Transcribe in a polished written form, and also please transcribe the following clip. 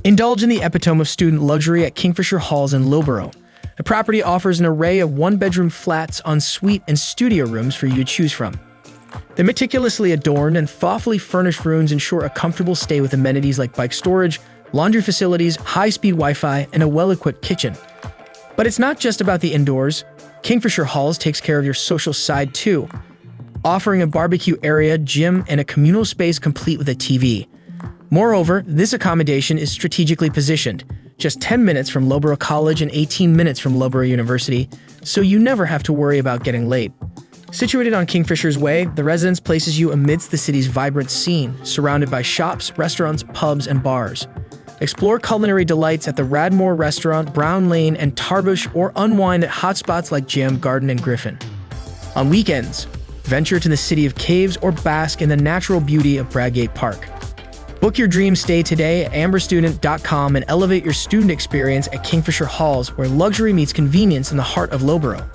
Indulge in the epitome of student luxury at Kingfisher Halls in Loughborough. The property offers an array of one-bedroom flats, ensuite, and studio rooms for you to choose from. The meticulously adorned and thoughtfully furnished rooms ensure a comfortable stay with amenities like bike storage, laundry facilities, high-speed Wi-Fi, and a well-equipped kitchen. But it's not just about the indoors. Kingfisher Halls takes care of your social side too, offering a barbecue area, gym, and a communal space complete with a TV. Moreover, this accommodation is strategically positioned, just 10 minutes from Loughborough College and 18 minutes from Loughborough University, so you never have to worry about getting late. Situated on Kingfisher's Way, the residence places you amidst the city's vibrant scene, surrounded by shops, restaurants, pubs, and bars. Explore culinary delights at the Radmore Restaurant, Brown Lane, and Tarbush, or unwind at hotspots like Jam Garden and Griffin. On weekends, venture to the City of Caves or bask in the natural beauty of Bradgate Park. Book your dream stay today at amberstudent.com and elevate your student experience at Kingfisher Halls, where luxury meets convenience in the heart of Loughborough.